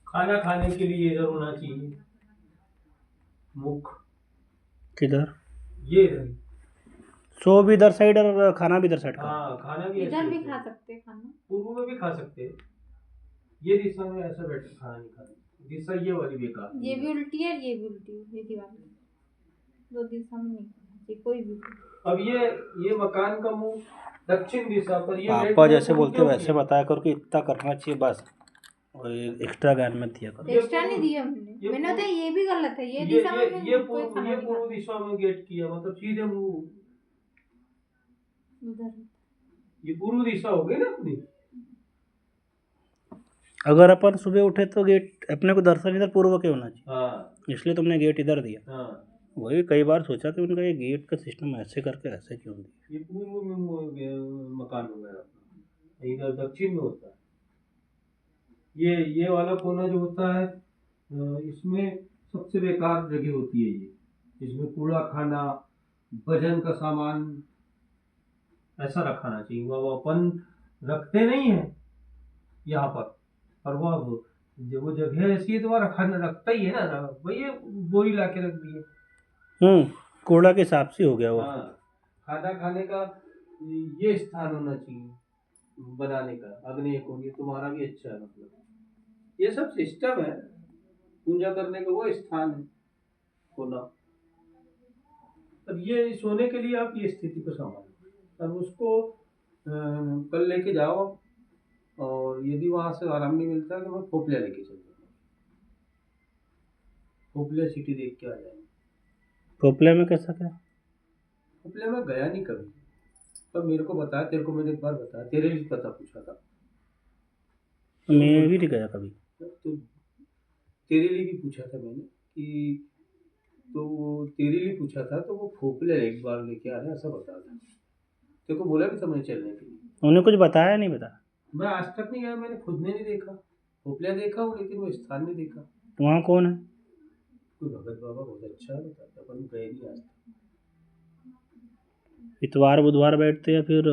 खाना खाने के लिए इधर होना चाहिए मुख। किधर? ये इधर। सो भी इधर साइड और खाना भी इधर साइड का। हाँ, खाना भी इधर ऐसे भी होता खा है। सकते हैं खाना। पूर्व में भी खा सकते हैं। ये दिशा में ऐसा बैठ खाना नहीं खाना। दिशा ये वाली बेकार। ये भी उल्टी है, ये भी उल्टी है, ये दीवार दो दिशा में नहीं खाना चाहिए कोई भी। अब ये मकान का मुंह दक्षिण दिशा पर, ये पापा जैसे बोलते वैसे बताया करो कि इतना करना चाहिए बस, और एक्स्ट्रा ज्ञान मत दिया करो। एक्स्ट्रा नहीं दिया हमने, मैंने बताया ये भी गलत है, ये दिशा में ये कोई खाना नहीं पूर्व दिशा में गेट किया, मतलब सीधे मुंह उधर। ये पूर्व दिशा हो गई ना अपनी। अगर अपन सुबह उठे तो गेट अपने को दर्शन इधर पूर्व के होना चाहिए। हाँ, इसलिए तुमने गेट इधर दिया। हाँ, वही कई बार सोचा कि उनका ये गेट का सिस्टम ऐसे करके ऐसे क्यों दिया। ये पूर्व में मकान हो गया अपना, इधर दक्षिण में होता है। ये वाला कोना जो होता है, इसमें सबसे बेकार जगह होती है ये। इसमें कूड़ा खाना, वजन का सामान ऐसा रखाना चाहिए। वो अपन रखते नहीं है यहाँ पर, और वो जब वो जगह ऐसी है तो वहाँ रखता ही है ना भाई, ये बोरी ला के रख दिए। कूड़ा के हिसाब से हो गया वो। हाँ, खाना खाने का ये स्थान होना चाहिए, बनाने का अग्नि कोण, तुम्हारा भी अच्छा है। मतलब ये सब सिस्टम है, पूजा करने का वो स्थान है कोना। अब ये सोने के लिए आप ये स्थिति को संभालो। अब उसको कल लेके जाओ, और यदि वहां से आराम नहीं मिलता है तो मैं फोपलिया लेके चल जाऊंगा। फोपलिया सिटी देख के आ जाएंगे। पोपले में कैसा क्या? फोपलिया में गया नहीं कभी, पर मेरे को बताया, तेरे को मैंने एक बार बताया, तेरे भी पता पूछा था। मैं भी नहीं गया कभी। तो तेरे लिए भी पूछा था मैंने कि, तो तेरे लिए पूछा था तो वो फोपलिया एक बार लेके आ रहे ऐसा बता था। तेरे को बोला भी था मैंने चलने के लिए। उन्हें कुछ बताया नहीं बता। मैं आज तक नहीं गया, मैंने खुद ने नहीं देखा। फोपलिया देखा हूँ लेकिन वो स्थान नहीं देखा। तो वहाँ कौन है? कोई भगत बाबा बहुत अच्छा है, बताता, पर गए नहीं आज तक। इतवार बुधवार बैठते या फिर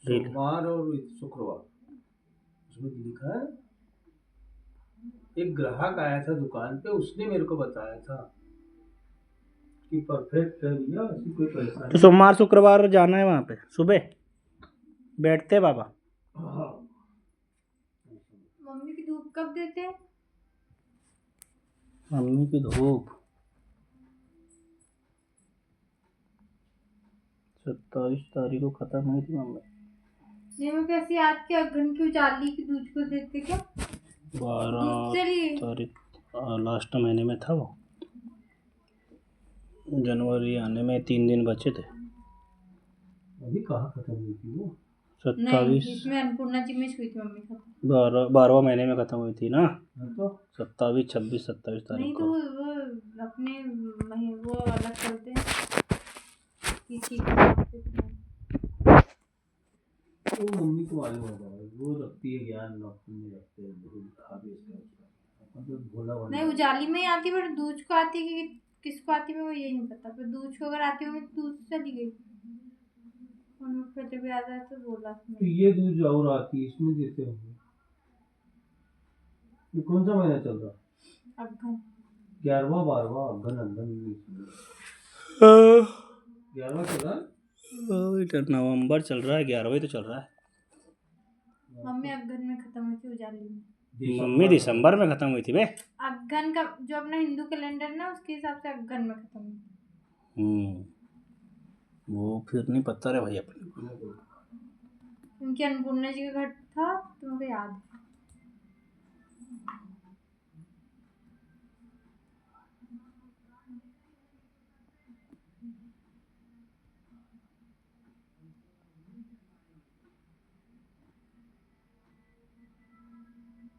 सोमवार और शुक्रवार, उसमें लिखा है। एक ग्राहक आया था दुकान पे, उसने मेरे को बताया था कि परफेक्ट है भैया, ऐसी कोई परेशानी। तो सोमवार शुक्रवार जाना है वहाँ पे, सुबह बैठते बाबा। हाँ। मम्मी की धूप कब देते हैं? मम्मी की धूप 27 तारीख को खत्म हुई थी मम्मी। ये मैं कैसी आज के अगन की उजाली की दूध को देते क्या? 12 तारीख लास्ट महीने में था वो। जनवरी आने में 3 दिन बचे थे। अभी कहाँ खत्म हुई थी वो? 27 इसमें अन्नपूर्णा जी में हुई थी मम्मी खत्म। 12वां महीने में खत्म हुई थी ना। तो 27 26 27 तारीख नहीं को। तो वो अपने वो अलग चलते हैं किसी तो मम्मी को मालूम होगा, वो रखती है ज्ञान, डॉक्टर में रखते हैं भोला बना। नहीं उजाली में ही आती है, बट दूज को आती है कि किसको आती है वो ये नहीं पता। पर दूज को अगर आती होगी तो दूज चली गई। फिर जब याद आया तो बोला। तो ये दूध जो और आती है इसमें देते होंगे। ये कौन सा महीना चल रहा? अगन 11वां 12वां अगन अगन 11वां चल रहा है। नवंबर चल रहा है, 11वां तो चल रहा है। मम्मी अगन में खत्म हुई थी उजाली में। मम्मी दिसंबर में खत्म हुई थी बे। अगन का जो अपना हिंदू कैलेंडर ना उसके हिसाब से अगन में खत्म हुई। वो फिर नहीं पता रे भाई अपने को। उनकी अन्नपूर्णा जी का घर था तो मुझे याद है।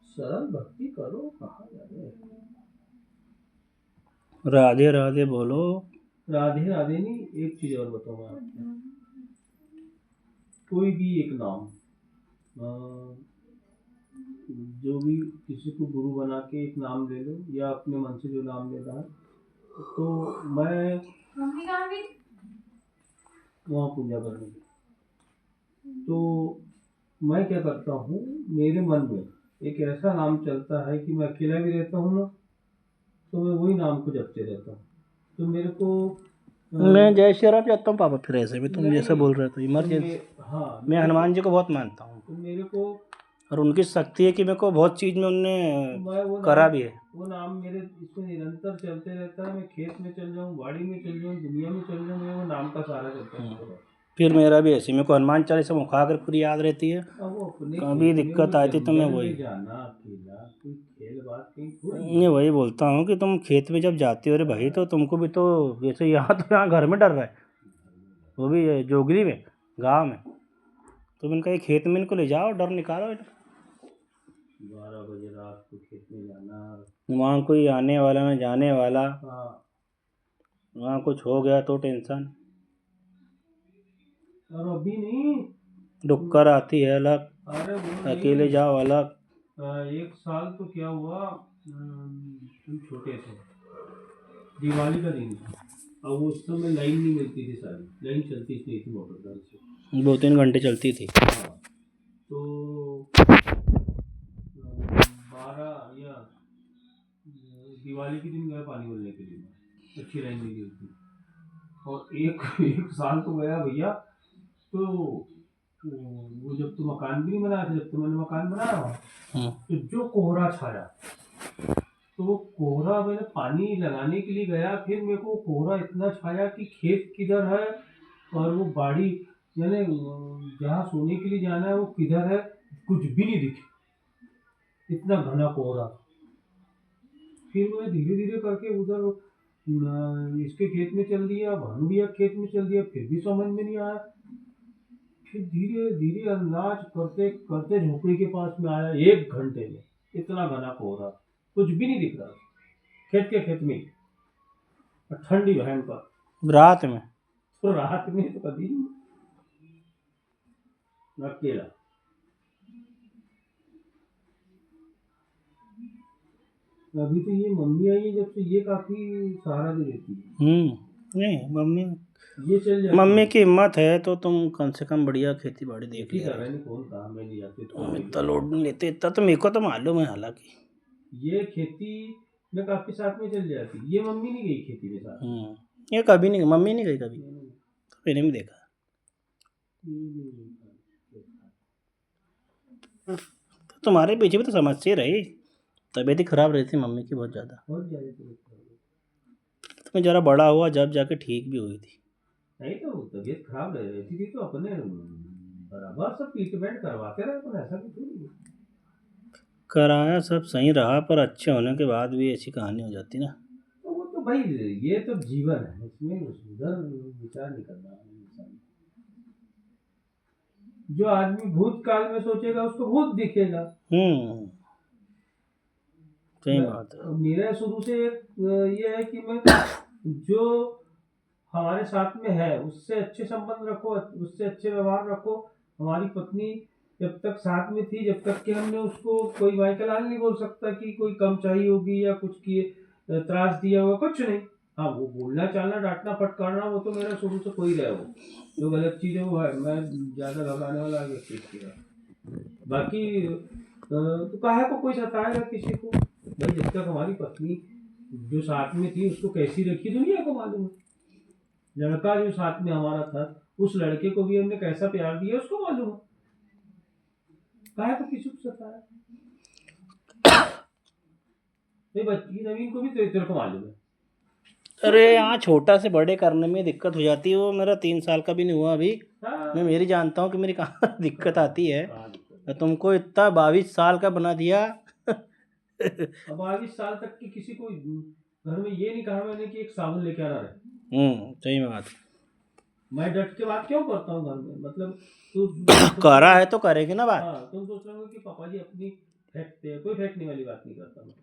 सरल भक्ति करो, कहाँ जा रहे हैं? राधे राधे बोलो। राधे राधे नहीं, एक चीज और बताऊंगा आपको। कोई भी एक नाम, जो भी किसी को गुरु बना के एक नाम ले लो, या अपने मन से जो नाम लेना है। तो मैं मम्मी कहाँ गई? वहाँ पूजा करने, तो मैं क्या करता हूँ, मेरे मन में एक ऐसा नाम चलता है कि मैं अकेला भी रहता हूँ ना, तो मैं वही नाम को जपते रहता हूँ। तो मेरे को मैं जय श्री राम जाता हूँ पापा, फिर ऐसे भी तुम जैसा नहीं, बोल रहे हो तो तो इमरजेंसी। हाँ, मैं हनुमान जी को बहुत मानता हूँ तो मेरे को और उनकी शक्ति है कि मेरे को बहुत चीज़ में मैं उनने वो करा नाम भी है। वो नाम मेरे इसमें निरंतर चलते रहता है। मैं खेत में चल जाऊँ, बाड़ी में चल जाऊँ, दुनिया में चल जाऊँ, मेरे वो नाम का सहारा चलता है। फिर मेरा भी ऐसे, मेरे को हनुमान चालीसा मुखा कर पूरी याद रहती है। अब वो अपने कभी खेत में, वो दिक्कत आती तो मैं जंगल वही में जाना अकेला, कोई खेल बात कहीं थोड़ी मैं है। वही बोलता हूँ कि तुम खेत में जब जाते हो रे भाई, तो तुमको भी तो जैसे यहाँ तो यहाँ घर में डर रहा है, वो भी जोगरी में, गाँव में, तुम इनका ये खेत में इनको ले जाओ, डर निकालो इनका। 12 बजे रात को खेत में जाना। वहाँ कोई आने वाला ना जाने वाला, हाँ, वहाँ कुछ हो गया तो टेंशन। और अभी नहीं, डुक्कर आती है अलग, अरे वो अकेले नहीं, जाओ अलग। 1 साल तो क्या हुआ, तुम छोटे थे, दिवाली का दिन था। अब उस समय लाइन नहीं मिलती थी, सारी लाइन चलती नहीं थी मोटर गाड़ी से। 2-3 घंटे चलती थी। हाँ, तो 12 या दिवाली के दिन गया पानी भरने के लिए, मैं अच्छी लाइन नहीं मिलती। और एक साल तो गया भैया। तो वो जब तो मकान भी नहीं बनाया था, जब तो मैंने मकान बनाया हम्म, तो जो कोहरा छाया, तो वो कोहरा मैंने पानी लगाने के लिए गया, फिर मेरे को कोहरा इतना छाया कि खेत किधर है और वो बाड़ी यानी जहाँ सोने के लिए जाना है वो किधर है, कुछ भी नहीं दिखे, इतना घना कोहरा। फिर मैं धीरे धीरे करके उधर इसके खेत में चल दिया, भानु भैया के खेत में चल दिया, फिर भी समझ में नहीं आया। फिर धीरे धीरे अंदाज करते करते झोपड़ी के पास में आया, 1 घंटे में इतना घना कोहरा, कुछ भी नहीं दिख रहा खेत के खेत में। और ठंडी भयंकर, रात में। तो रात में तो कभी नहीं, अकेला। अभी तो ये मम्मी आई है जब से, ये काफी सहारा दे देती है। नहीं मम्मी, ये चल जाती मम्मी है। की हिम्मत है तो तुम कम से कम बढ़िया खेती बाड़ी देख खेती लिया कर रहे करो। नहीं, कौन काम में नहीं जाते तो तुम इतना लोड नहीं लेते, इतना तो मेरे को तो मालूम है हालांकि। ये खेती में काफी साथ में चल जाती। ये मम्मी नहीं गई खेती में साथ। ये कभी नहीं, मम्मी नहीं गई कभी, तो मैंने भी देखा। तो तुम्हारे पीछे भी तो समस्या रही, तबीयत ही खराब रही थी मम्मी की बहुत ज़्यादा। बहुत ज्यादा तबीयत खराब है। तुम्हें ज़रा बड़ा हुआ जब जाके ठीक भी हुई थी। नहीं तो तबीयत खराब रहती थी तो अपने बराबर सब ट्रीटमेंट करवाते रहे, अपन ऐसा कुछ नहीं। कराया सब सही रहा, पर अच्छे होने के बाद भी ऐसी कहानी हो जाती ना। तो वो तो भाई ये तो जीवन है, इसमें उधर विचार नहीं करना इंसान। जो आदमी भूतकाल में सोचेगा उसको भूत दिखेगा। सही बात है। मेरा शुरू से ये है कि मैं जो हमारे साथ में है उससे अच्छे संबंध रखो, उससे अच्छे व्यवहार रखो। हमारी पत्नी जब तक साथ में थी, जब तक कि हमने उसको कोई वाइकलाल नहीं बोल सकता कि कोई कम चाहिए होगी या कुछ किए त्रास दिया होगा, कुछ नहीं। हाँ, वो बोलना चालना डांटना फटकारना वो तो मेरा शुरू से कोई रहा, वो जो गलत चीज़ है वो है, मैं ज़्यादा घबराने वाला व्यक्ति किया। बाकी तो काहे को कोई सताएगा किसी को भाई, जब तक हमारी पत्नी जो साथ में थी उसको कैसी रखी दुनिया को मालूम है। लड़का जो साथ में हमारा था उस लड़के को भी हमने कैसा प्यार दिया उसको मालूम है, काहे को किसी को सताया। बच्ची नवीन को भी तेरे को मालूम है। अरे यहाँ छोटा से बड़े करने में दिक्कत हो जाती है। वो मेरा 3 साल का भी नहीं हुआ अभी। हाँ, मैं मेरी जानता हूँ कि मेरी कहाँ दिक्कत आती है। कहाँ दिक्कत? तो तुमको इतना 22 साल का बना दिया। अब 22 साल तक की किसी को घर में ये नहीं कहा मैंने कि एक साबुन लेके आना रहे। सही बात। मैं डट के बात क्यों करता हूँ घर में, मतलब करा है तो करेगी ना बात। हाँ, तुम सोच रहे हो कि पापा जी अपनी फेंकते हैं, कोई फेंकने वाली बात नहीं करता मैं।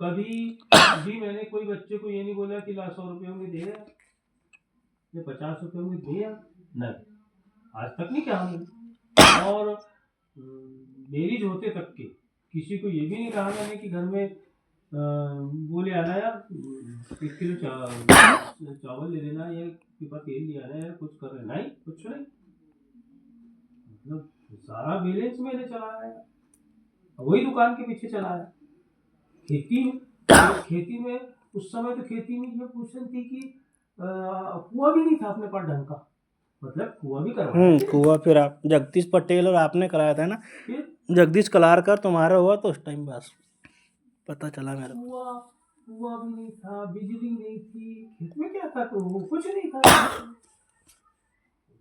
कभी भी मैंने कोई बच्चे को ये नहीं बोला कि ला 100 रुपये में दे या 50 रुपये में दे, नहीं, आज तक नहीं कहा मैंने। और मेरी होते तक के किसी को ये भी नहीं कहा मैंने कि घर में बोले आना यार 1 किलो चावल ले लेना या पीपा तेल ले आना या कुछ कर लेना, नहीं, कुछ नहीं। मतलब सारा बैलेंस मैंने चलाया है। वही दुकान के पीछे चला है। खेती में उस समय तो खेती में ये पूछन थी कि कुआं भी नहीं था अपने पास ढंग का, मतलब कुआं भी करवाया कुआं फिर आप जगदीश पटेल और आपने कराया था ना, फिर जगदीश कलारकर तुम्हारा हुआ तो उस टाइम बस पता चला मेरे को। कुआं भी नहीं था, बिजली नहीं थी, खेत में क्या था, तो वो कुछ नहीं था।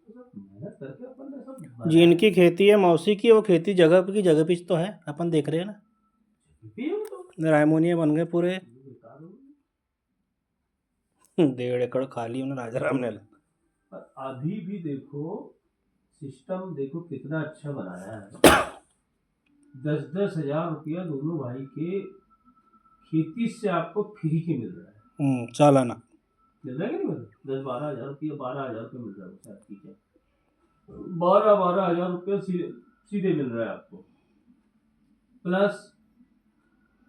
मेहनत करके अपन ने सब बनाया। जिनकी खेती है मौसी की, वो खेती जगह की जगह पिच तो है, अपन देख रहे हैं ना, फिर तो रायमोनिया बन गए पूरे। बेकार हो गई। 1.5 एकड़ खाली उन्हें राजा राम ने। पर अभी भी देखो सिस्टम, देखो कितना अच्छा बनाया है। 10-10 हजार रुपया दोनों भाई के खेती से आपको फ्री के मिल रहा है। चालाना मिल रहा है कि नहीं मिल रहा? 10-12 हजार रुपया, 12 हजार रुपया मिल रहा है शायद, ठीक है, 12 हजार रुपया सीधे मिल रहा है आपको, प्लस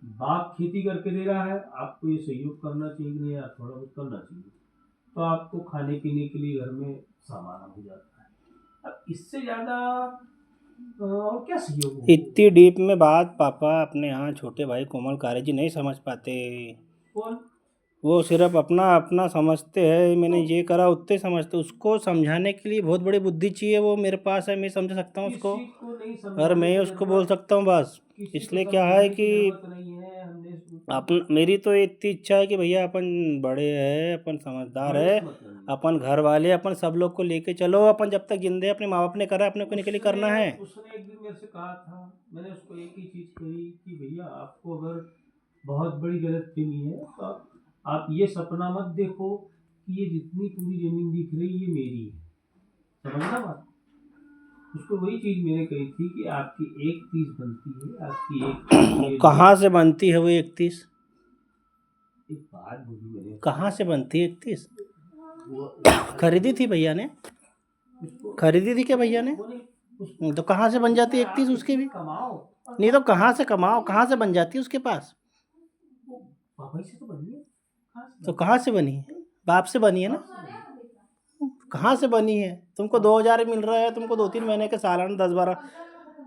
बाप खेती करके दे रहा है, आपको ये सहयोग करना चाहिए कि नहीं यार, थोड़ा बहुत करना चाहिए, तो आपको खाने पीने के लिए घर में सामान हो जाता है। अब इससे ज्यादा और क्या सहयोग होगा? इतनी डीप में बात पापा अपने यहाँ छोटे भाई कोमल कारे जी नहीं समझ पाते। कौन? वो सिर्फ अपना अपना समझते हैं, मैंने ये करा उतने समझते। उसको समझाने के लिए बहुत बड़ी बुद्धि चाहिए, वो मेरे पास है, मैं समझ सकता हूँ उसको, किसी को नहीं और समझाने मैं की उसको जरूरत, बोल सकता हूँ बस। किसी को इसलिए क्या है समझाने की कि जरूरत नहीं है। हमने अपन, मेरी तो इतनी इच्छा है कि भैया अपन बड़े हैं, अपन समझदार बड़े है, से मतलब नहीं। अपन घर वाले, अपन सब लोग को लेके चलो, अपन जब तक जिंदे हैं, अपने माँ बाप ने करा, अपने को के लिए करना है। उसने एक दिन मेरे से कहा था, मैंने उसको एक ही चीज कही कि भैया आपको अगर बहुत बड़ी गलतफहमी है तो आप ये सपना मत देखो कि ये जितनी पूरी जमीन दिख रही है ये मेरी है, समझना बात। उसको वही चीज मैंने कही थी कि आपकी 1/30 बनती है, आपकी एक कहाँ से बनती है वो 31? एक बात बोली मैंने, कहाँ से बनती है 31? वो खरीदी थी भैया ने, उसको खरीदी थी क्या भैया ने? वो नहीं, तो कहाँ से बन जाती है 31 उसकी भी? कमाओ, नहीं तो कहाँ से कमाओ, कहाँ से बन जाती है उसके पास? वो बाबा से तो बनी है, कहाँ से तो कहाँ से बनी है? बाप से बनी है ना? कहाँ से बनी है? तुमको 2000 मिल रहा है, तुमको 2-3 महीने के सालाना 10-12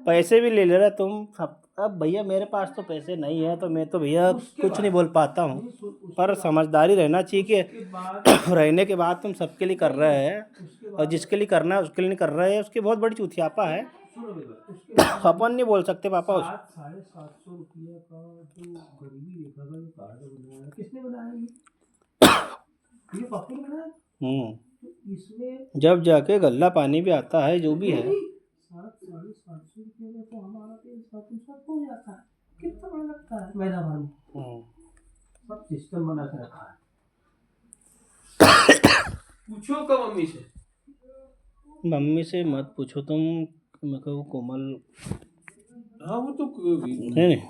पैसे भी ले रहे तुम सब। अब भैया मेरे पास तो पैसे नहीं है, तो मैं तो भैया कुछ नहीं बोल पाता हूँ, पर समझदारी रहना चाहिए कि उसके बाद रहने के बाद तुम सबके लिए कर रहे हैं, और जिसके लिए करना है उसके लिए नहीं कर रहे हैं, उसकी बहुत बड़ी चूतियापा है। सुनो मेरी बात, उसके बाद अपन नहीं बोल सकते पापा उस 700-750 रुपया का जो गरीबी रेखा का जो कार्ड बनाया है, किसने बनाया ये पापा ने बनाया। तो इसमें जब जाके गल्ला पानी भी आता है, जो भी है। 700-750 रुपये में तो हमारा तेल सब हो जाता है, कितना बड़ा लगता है महीना भर में। सब सिस्टम बना के रखा है। पूछो का मम्मी से मत पूछो तुम, मैं कहूँ कोमल हाँ वो तो है नहीं।